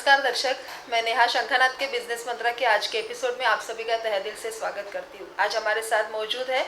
नमस्कार दर्शक, मैं नेहा शंखानाथ के बिजनेस मंत्रा के आज के एपिसोड में आप सभी का तहे दिल से स्वागत करती हूँ। आज हमारे साथ मौजूद है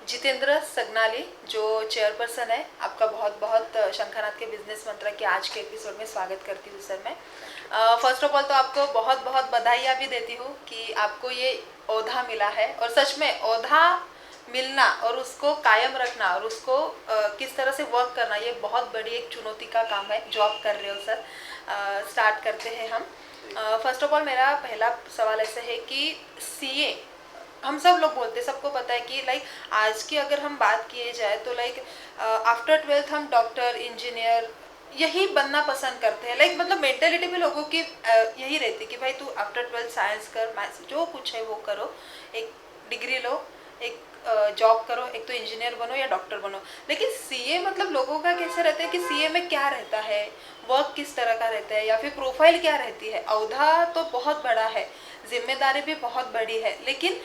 जितेंद्र सगनाली, जो चेयरपर्सन है। आपका बहुत बहुत शंखानाथ के बिजनेस मंत्रा के आज के एपिसोड में स्वागत करती हूँ सर मैं। फर्स्ट ऑफ ऑल तो आपको बहुत बहुत बधाइयाँ भी देती हूँ कि आपको ये ओहदा मिला है, और सच में ओहदा मिलना और उसको कायम रखना और उसको किस तरह से वर्क करना, ये बहुत बड़ी एक चुनौती का काम है जो आप कर रहे हो सर। स्टार्ट करते हैं हम। फर्स्ट ऑफ ऑल मेरा पहला सवाल ऐसा है कि सीए हम सब लोग बोलते हैं, सबको पता है कि लाइक आज की अगर हम बात किए जाए तो लाइक आफ्टर 12th हम डॉक्टर, इंजीनियर यही बनना पसंद करते हैं। लाइक मतलब मेंटेलिटी भी लोगों की यही रहती है कि भाई तू आफ्टर 12th साइंस कर, मैथ्स जो कुछ है वो करो, एक डिग्री लो, एक जॉब करो, एक तो इंजीनियर बनो या डॉक्टर बनो। लेकिन सीए मतलब लोगों का कैसे रहता है कि सीए में क्या रहता है, वर्क किस तरह का रहता है, या फिर प्रोफाइल क्या रहती है। ओहदा तो बहुत बड़ा है, जिम्मेदारी भी बहुत बड़ी है, लेकिन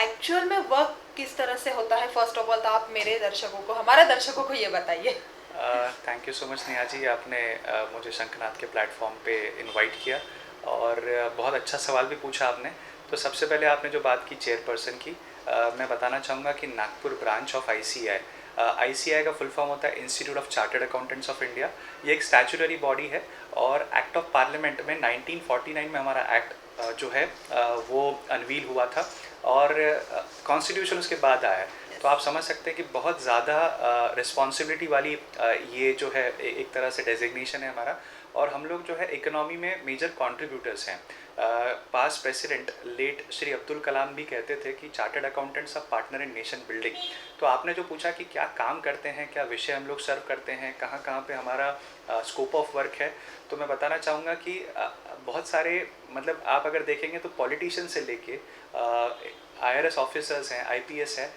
एक्चुअल में वर्क किस तरह से होता है। फर्स्ट ऑफ ऑल तो आप मेरे दर्शकों को, हमारे दर्शकों को ये बताइए। Thank you so much Neha ji, आपने मुझे शंखनाथ के प्लेटफॉर्म पे इनवाइट किया और बहुत अच्छा सवाल भी पूछा आपने। तो सबसे पहले आपने जो बात की चेयरपर्सन की, मैं बताना चाहूँगा कि Nagpur branch of ICI, ICI का फुल फॉर्म होता है institute of chartered accountants of India. ये एक स्टैचुटरी बॉडी है और एक्ट ऑफ पार्लियामेंट में 1949 में हमारा एक्ट जो है वो अनवील हुआ था और कॉन्स्टिट्यूशन उसके बाद आया है। तो आप समझ सकते हैं कि बहुत ज़्यादा रिस्पॉन्सिबिलिटी वाली ये जो है एक तरह से डेजिग्नेशन है हमारा। और हम लोग जो है इकोनॉमी में मेजर कंट्रीब्यूटर्स हैं। Past president late Shri Abdul Kalam भी कहते थे कि chartered accountants of partner in nation building. तो आपने जो पूछा कि क्या काम करते हैं, क्या विषय हम लोग सर्व करते हैं, कहाँ कहाँ पे हमारा स्कोप ऑफ वर्क है, तो मैं बताना चाहूँगा कि बहुत सारे, मतलब आप अगर देखेंगे तो पॉलिटिशियन से लेके IRS ऑफिसर्स हैं, IPS हैं,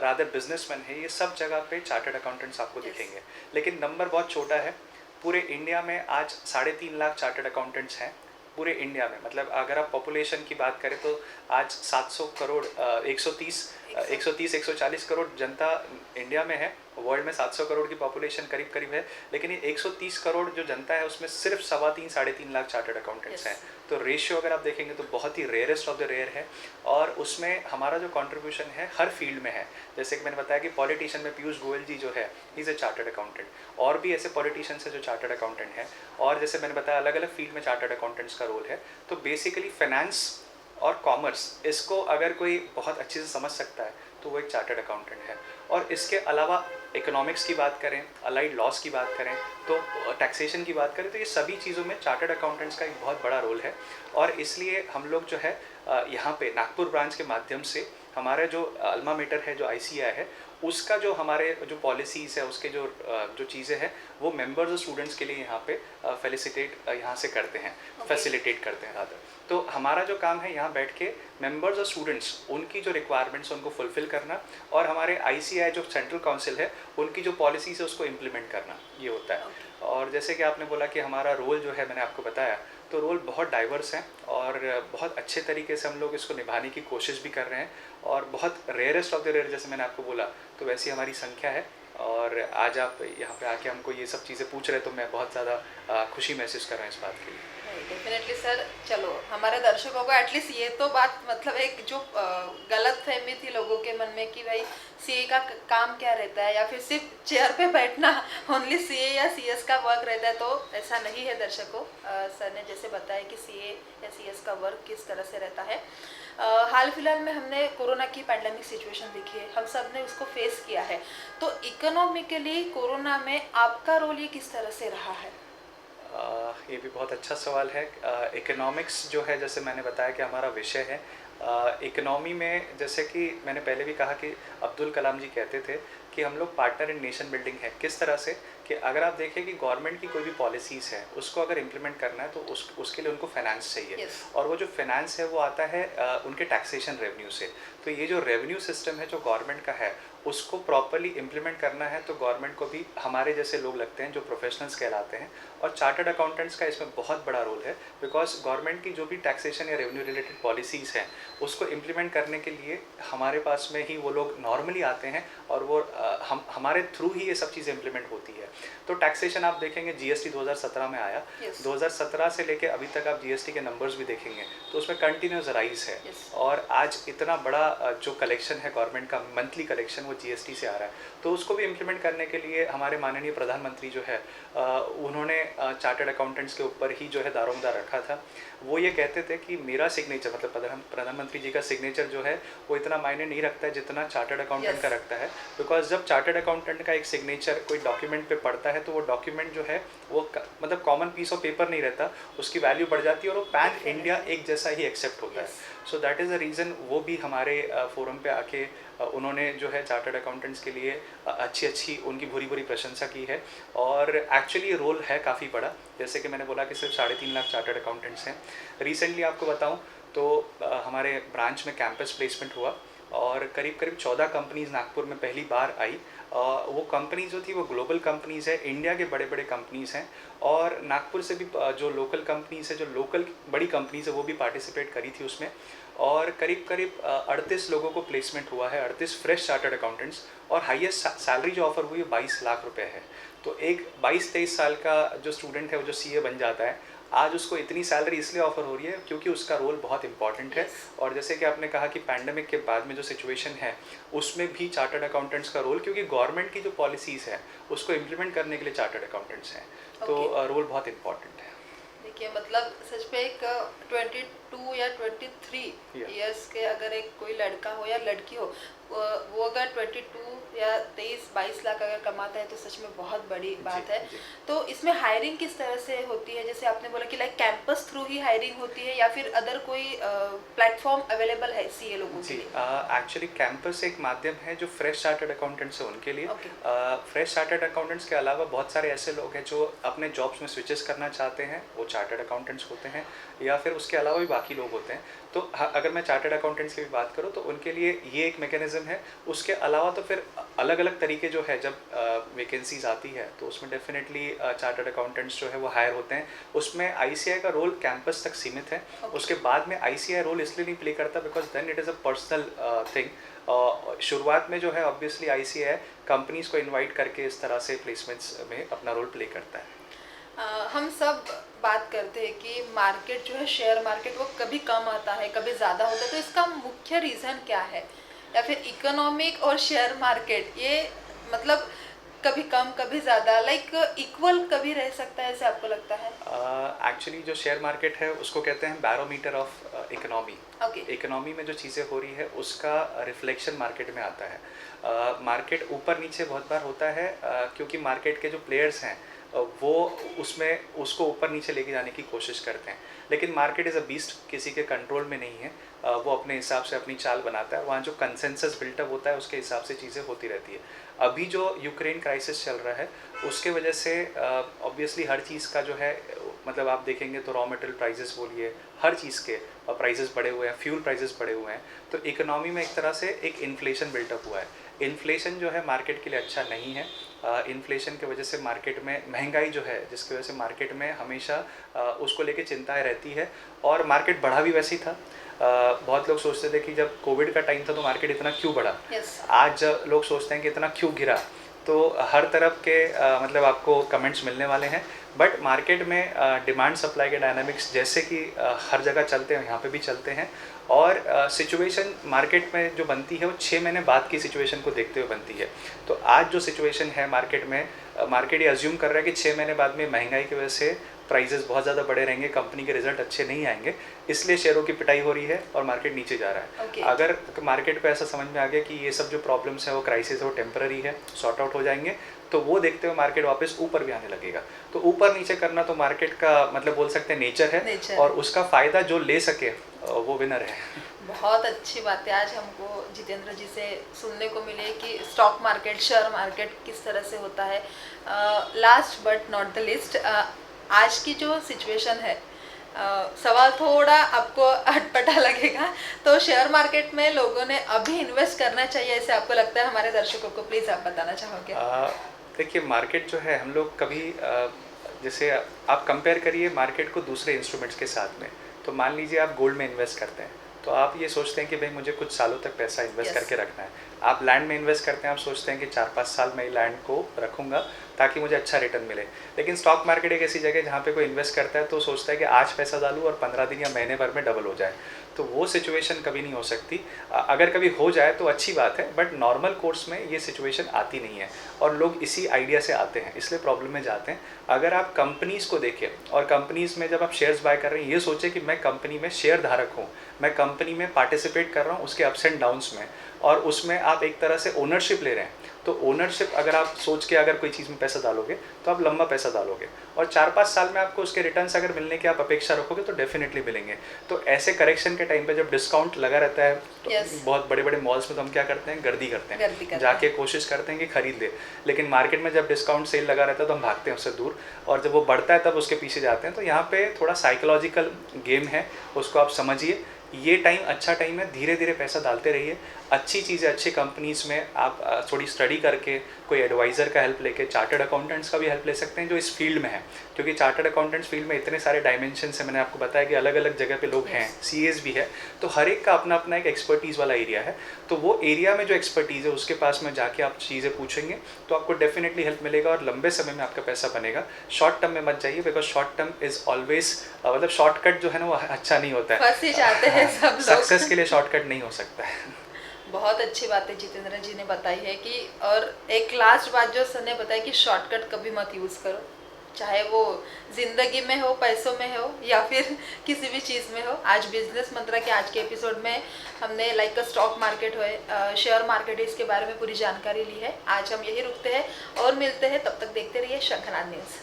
रादर बिजनेसमैन है, ये सब जगह पे चार्टर्ड अकाउंटेंट्स आपको दिखेंगे। लेकिन नंबर बहुत छोटा है। पूरे इंडिया में आज 3.5 लाख चार्टर्ड अकाउंटेंट्स हैं पूरे इंडिया में। मतलब अगर आप पॉपुलेशन की बात करें तो आज 700 करोड़ 140 करोड़ जनता इंडिया में है। वर्ल्ड में 700 करोड़ की पॉपुलेशन करीब करीब है, लेकिन ये 130 करोड़ जो जनता है उसमें सिर्फ 3.25 लाख चार्टर्ड अकाउंटेंट्स हैं। तो रेशियो अगर आप देखेंगे तो बहुत ही रेयरेस्ट ऑफ द रेयर है। और उसमें हमारा जो कंट्रीब्यूशन है हर फील्ड में है। जैसे कि मैंने बताया कि पॉलिटिशियन में पीयूष गोयल जी जो है, he is a chartered accountant. और भी ऐसे पॉलिटिशियंस हैं जो चार्टर्ड अकाउंटेंट हैं। और जैसे मैंने बताया अलग अलग फील्ड में चार्टर्ड अकाउंटेंट्स का रोल है। तो बेसिकली फाइनेंस और कॉमर्स, इसको अगर कोई बहुत अच्छे से समझ सकता है तो वो एक चार्टर्ड अकाउंटेंट है। और इसके अलावा इकोनॉमिक्स की बात करें, अलाइड लॉस की बात करें, तो टैक्सेशन की बात करें, तो ये सभी चीज़ों में चार्टर्ड अकाउंटेंट्स का एक बहुत बड़ा रोल है। और इसलिए हम लोग जो है यहाँ पे नागपुर ब्रांच के माध्यम से हमारे जो अल्मा मेटर है, जो ICAI है, उसका जो हमारे जो पॉलिसीज़ है, उसके जो चीज़ें हैं, वो मेंबर्स और स्टूडेंट्स के लिए यहाँ पे यहाँ से करते हैं, फैसिलिटेट करते हैं रादर। तो हमारा जो काम है यहाँ बैठ के मेंबर्स और स्टूडेंट्स, उनकी जो रिक्वायरमेंट्स उनको फुलफ़िल करना, और हमारे ICAI जो सेंट्रल काउंसिल है उनकी जो पॉलिसीज़ है उसको इम्प्लीमेंट करना, ये होता है। और जैसे कि आपने बोला कि हमारा रोल जो है, मैंने आपको बताया, तो रोल बहुत डाइवर्स है और बहुत अच्छे तरीके से हम लोग इसको निभाने की कोशिश भी कर रहे हैं। और बहुत रेयरेस्ट ऑफ द रेयर, जैसे मैंने आपको बोला, तो वैसी हमारी संख्या है। और आज आप यहाँ पे आके हमको ये सब चीज़ें पूछ रहे हैं तो मैं बहुत ज़्यादा खुशी महसूस कर रहा हूँ इस बात के लिए। Definitely sir. चलो, हमारे दर्शकों को एटलीस्ट ये तो बात, मतलब एक जो गलत फहमी थी लोगों के मन में कि भाई सीए का काम क्या रहता है, या फिर सिर्फ चेयर पे बैठना, ओनली सीए या सीएस का वर्क रहता है, तो ऐसा नहीं है दर्शकों। सर ने जैसे बताया कि सीए या सीएस का वर्क किस तरह से रहता है। हाल फिलहाल में हमने कोरोना की पैंडेमिक सिचुएशन देखी है, हम सब ने उसको फेस किया है। तो इकोनॉमिकली कोरोना में आपका रोल ये किस तरह से रहा है? ये भी बहुत अच्छा सवाल है। इकोनॉमिक्स जो है, जैसे मैंने बताया कि हमारा विषय है इकोनॉमी में, जैसे कि मैंने पहले भी कहा कि अब्दुल कलाम जी कहते थे कि हम लोग पार्टनर इन नेशन बिल्डिंग है। किस तरह से कि अगर आप देखें कि गवर्नमेंट की कोई भी पॉलिसीज़ है, उसको अगर इम्प्लीमेंट करना है तो उसके लिए उनको फाइनेंस चाहिए। Yes. और वो जो फाइनेंस है वो आता है उनके टैक्सेशन रेवेन्यू से। तो ये जो रेवेन्यू सिस्टम है जो गवर्नमेंट का है, उसको प्रॉपरली इम्प्लीमेंट करना है तो गवर्नमेंट को भी हमारे जैसे लोग लगते हैं जो प्रोफेशनल्स कहलाते हैं, और चार्टर्ड अकाउंटेंट्स का इसमें बहुत बड़ा रोल है। बिकॉज गवर्नमेंट की जो भी टैक्सेशन या रेवेन्यू रिलेटेड पॉलिसीज़ हैं उसको इम्प्लीमेंट करने के लिए हमारे पास में ही वो लोग नॉर्मली आते हैं, और वो हमारे थ्रू ही ये सब चीज़ें इम्प्लीमेंट होती है। तो टैक्सेशन आप देखेंगे GST 2017 में आया, 2017 से लेके अभी तक आप GST के नंबर्स भी देखेंगे तो उसमें कंटिन्यूस राइज है। और आज इतना बड़ा जो कलेक्शन है गवर्नमेंट का, मंथली कलेक्शन, वो GST से आ रहा है। तो उसको भी इम्प्लीमेंट करने के लिए हमारे माननीय प्रधानमंत्री जो है उन्होंने चार्टर्ड अकाउंटेंट्स के ऊपर ही जो है दारोमदार रखा था। वो ये कहते थे कि मेरा सिग्नेचर, मतलब प्रधानमंत्री जी का सिग्नेचर जो है वो इतना मायने नहीं रखता है जितना चार्टर्ड अकाउंटेंट का रखता है। बिकॉज जब चार्टर्ड अकाउंटेंट का एक सिग्नेचर कोई डॉक्यूमेंट पे पड़ता है तो वो डॉक्यूमेंट जो है वो मतलब कॉमन पीस ऑफ पेपर नहीं रहता, उसकी वैल्यू बढ़ जाती है और वो पैन इंडिया एक जैसा ही एक्सेप्ट होता है। So that is the reason वो भी हमारे फोरम पे आके उन्होंने जो है चार्टर्ड अकाउंटेंट्स के लिए अच्छी उनकी भूरी भूरी प्रशंसा की है। और एक्चुअली रोल है काफ़ी बड़ा, जैसे कि मैंने बोला कि सिर्फ 3.5 लाख चार्टर्ड अकाउंटेंट्स हैं। रिसेंटली आपको बताऊं तो हमारे ब्रांच में कैंपस प्लेसमेंट हुआ और करीब 14 कंपनीज़ नागपुर में पहली बार आई। वो कंपनीज जो थी वो ग्लोबल कंपनीज़ है, इंडिया के बड़े बड़े कंपनीज़ हैं, और नागपुर से भी जो लोकल कंपनीज़ है, जो लोकल बड़ी कंपनीज़ है, वो भी पार्टिसिपेट करी थी उसमें। और करीब 38 लोगों को प्लेसमेंट हुआ है, 38 फ्रेश चार्टर्ड अकाउंटेंट्स, और हाईएस्ट सैलरी जो ऑफर हुई है 22 लाख रुपए है। तो एक 22-23 साल का जो स्टूडेंट है वो जो CA बन जाता है, आज उसको इतनी सैलरी इसलिए ऑफर हो रही है क्योंकि उसका रोल बहुत इंपॉर्टेंट है। और जैसे कि आपने कहा कि पैंडेमिक के बाद में जो सिचुएशन है उसमें भी चार्टर्ड अकाउंटेंट्स का रोल, क्योंकि गवर्नमेंट की जो पॉलिसीज़ है उसको इम्प्लीमेंट करने के लिए चार्टर्ड अकाउंटेंट्स हैं, तो रोल बहुत इंपॉर्टेंट है। देखिए मतलब सच पे एक 22 या 23 इयर्स के अगर एक कोई लड़का हो या लड़की हो, वो अगर 22 या 23-22 लाख अगर कमाता है तो सच में बहुत बड़ी बात है। तो इसमें हायरिंग किस तरह से होती है? जैसे आपने बोला कि लाइक कैंपस थ्रू ही हायरिंग होती है या फिर अदर कोई प्लेटफॉर्म अवेलेबल है CA लोगों के लिए? एक्चुअली कैंपस एक माध्यम है जो फ्रेश चार्टर्ड अकाउंटेंट्स है उनके लिए। फ्रेश चार्टर्ड अकाउंटेंट्स के अलावा बहुत सारे ऐसे लोग हैं जो अपने जॉब्स में स्विचेस करना चाहते हैं, वो चार्टर्ड अकाउंटेंट्स होते हैं, या फिर उसके अलावा भी बाकी लोग होते हैं। तो अगर मैं चार्टर्ड अकाउंटेंट्स की भी बात करूँ तो उनके लिए ये एक मैकेनिज्म है। उसके अलावा तो फिर अलग अलग तरीके जो है, जब वैकेंसीज आती है तो उसमें डेफिनेटली चार्टर्ड अकाउंटेंट्स जो है वो हायर होते हैं। उसमें ICI का रोल कैंपस तक सीमित है। उसके बाद में ICI रोल इसलिए नहीं प्ले करता because then it is a personal thing. शुरुआत में जो है ऑब्वियसली ICI कंपनीज को इन्वाइट करके इस तरह से प्लेसमेंट्स में अपना रोल प्ले करता है। हम सब बात करते हैं कि मार्केट जो है, शेयर मार्केट, वो कभी कम आता है कभी ज़्यादा होता है, तो इसका मुख्य रीज़न क्या है? या फिर इकोनॉमिक और शेयर मार्केट ये मतलब कभी कम कभी ज़्यादा लाइक इक्वल कभी रह सकता है, ऐसे आपको लगता है? एक्चुअली जो शेयर मार्केट है उसको कहते हैं बैरोमीटर ऑफ इकोनॉमी। इकोनॉमी में जो चीज़ें हो रही है उसका रिफ्लेक्शन मार्केट में आता है। मार्केट ऊपर नीचे बहुत बार होता है क्योंकि मार्केट के जो प्लेयर्स हैं वो उसको ऊपर नीचे लेके जाने की कोशिश करते हैं, लेकिन मार्केट इज़ अ बीस्ट, किसी के कंट्रोल में नहीं है। वो अपने हिसाब से अपनी चाल बनाता है, वहाँ जो कंसेंसस बिल्टअप होता है उसके हिसाब से चीज़ें होती रहती है। अभी जो यूक्रेन क्राइसिस चल रहा है उसके वजह से ऑब्वियसली हर चीज़ का जो है, मतलब आप देखेंगे तो रॉ मटेरियल प्राइजेस बोलिए, हर चीज़ के प्राइजेस बढ़े हुए हैं, फ्यूल प्राइजेस बढ़े हुए हैं। तो इकोनॉमी में एक तरह से एक इन्फ्लेशन बिल्टअप हुआ है। इन्फ्लेशन जो है मार्केट के लिए अच्छा नहीं है। इन्फ्लेशन की वजह से मार्केट में महंगाई जो है, जिसकी वजह से मार्केट में हमेशा उसको लेके चिंताएं रहती है, और मार्केट बढ़ा भी वैसे ही था। बहुत लोग सोचते थे कि जब कोविड का टाइम था तो मार्केट इतना क्यों बढ़ा। आज लोग सोचते हैं कि इतना क्यों गिरा। तो हर तरफ के मतलब आपको कमेंट्स मिलने वाले हैं, बट मार्केट में डिमांड सप्लाई के डायनामिक्स जैसे कि हर जगह चलते हैं यहाँ पे भी चलते हैं। और सिचुएशन मार्केट में जो बनती है वो 6 महीने बाद की सिचुएशन को देखते हुए बनती है। तो आज जो सिचुएशन है मार्केट में, मार्केट ये अज्यूम कर रहा है कि 6 महीने बाद में महंगाई की वजह से प्राइजेस बहुत ज़्यादा बढ़े रहेंगे, कंपनी के रिजल्ट अच्छे नहीं आएंगे, इसलिए शेयरों की पिटाई हो रही है और मार्केट नीचे जा रहा है। अगर मार्केट को ऐसा समझ में आ गया कि ये सब जो प्रॉब्लम्स है वो क्राइसिस है, वो टेम्पररी है, सॉर्ट आउट हो जाएंगे, तो वो देखते हुए मार्केट वापस ऊपर भी आने लगेगा। तो ऊपर नीचे करना तो मार्केट का मतलब बोल सकते हैं नेचर है, और उसका फ़ायदा जो ले सके वो विनर है। बहुत अच्छी बात है आज हमको जितेंद्र जी से सुनने को मिले कि स्टॉक मार्केट, शेयर मार्केट किस तरह से होता है। Last but not the list, आज की जो सिचुएशन है सवाल थोड़ा आपको अटपटा लगेगा, तो शेयर मार्केट में लोगों ने अभी इन्वेस्ट करना चाहिए ऐसे आपको लगता है? हमारे दर्शकों को प्लीज़ आप बताना चाहोगे? देखिए, मार्केट जो है हम लोग कभी जैसे आप कंपेयर करिए मार्केट को दूसरे इंस्ट्रूमेंट्स के साथ में। तो मान लीजिए आप गोल्ड में इन्वेस्ट करते हैं, तो आप ये सोचते हैं कि भाई मुझे कुछ सालों तक पैसा इन्वेस्ट Yes. करके रखना है। आप लैंड में इन्वेस्ट करते हैं, आप सोचते हैं कि 4-5 साल मैं लैंड को रखूंगा ताकि मुझे अच्छा रिटर्न मिले। लेकिन स्टॉक मार्केट एक ऐसी जगह है जहाँ पे कोई इन्वेस्ट करता है तो सोचता है कि आज पैसा डालूँ और 15 दिन या महीने भर में डबल हो जाए। तो वो सिचुएशन कभी नहीं हो सकती। अगर कभी हो जाए तो अच्छी बात है, बट नॉर्मल कोर्स में ये सिचुएशन आती नहीं है और लोग इसी आइडिया से आते हैं, इसलिए प्रॉब्लम में जाते हैं। अगर आप कंपनीज़ को देखें और कंपनीज़ में जब आप शेयर्स बाय कर रहे हैं, ये सोचें कि मैं कंपनी में शेयर धारक हूँ, मैं कंपनी में पार्टिसिपेट कर रहा हूँ उसके अप्स एंड डाउन्स में, और उसमें आप एक तरह से ओनरशिप ले रहे हैं। तो ओनरशिप अगर आप सोच के अगर कोई चीज़ में पैसा डालोगे तो आप लंबा पैसा डालोगे और 4-5 साल में आपको उसके रिटर्न्स अगर मिलने की आप अपेक्षा रखोगे तो डेफिनेटली मिलेंगे। तो ऐसे करेक्शन के टाइम पे जब डिस्काउंट लगा रहता है तो Yes. बहुत बड़े बड़े मॉल्स में तो हम क्या करते हैं, गर्दी करते गर्दी करते हैं, जाके कोशिश करते हैं कि खरीद ले। लेकिन मार्केट में जब डिस्काउंट सेल लगा रहता है तो हम भागते हैं उससे दूर, और जब वो बढ़ता है तब उसके पीछे जाते हैं। तो यहाँ पे थोड़ा साइकोलॉजिकल गेम है, उसको आप समझिए। ये टाइम अच्छा टाइम है, धीरे धीरे पैसा डालते रहिए। अच्छी चीज़ें अच्छी कंपनीज़ में आप थोड़ी स्टडी करके कोई एडवाइज़र का हेल्प लेके, चार्टर्ड अकाउंटेंट्स का भी हेल्प ले सकते हैं जो इस फील्ड में है, क्योंकि चार्टर्ड अकाउंटेंट्स फील्ड में इतने सारे डायमेंशन है। मैंने आपको बताया कि अलग अलग जगह पे लोग हैं, सीएस भी है, तो हर एक का अपना अपना एक एक्सपर्टीज़ वाला एरिया है। तो वो एरिया में जो एक्सपर्टीज़ है उसके पास में जाके आप चीज़ें पूछेंगे तो आपको डेफिनेटली हेल्प मिलेगा और लंबे समय में आपका पैसा बनेगा। शॉर्ट टर्म में मत जाइए, because short term is always मतलब शॉर्टकट जो है ना वो अच्छा नहीं होता है। फंस ही जाते हैं सब लोग। सक्सेस के लिए शॉर्टकट नहीं हो सकता है। बहुत अच्छी बात है जितेंद्र जी ने बताई है कि, और एक लास्ट बात जो सर ने बताया कि शॉर्टकट कभी मत यूज़ करो, चाहे वो जिंदगी में हो, पैसों में हो, या फिर किसी भी चीज़ में हो। आज बिजनेस मंत्रा के आज के एपिसोड में हमने लाइक स्टॉक मार्केट हो, शेयर मार्केट, इसके बारे में पूरी जानकारी ली है। आज हम यही रुकते हैं और मिलते हैं, तब तक देखते रहिए शंखनाद न्यूज़।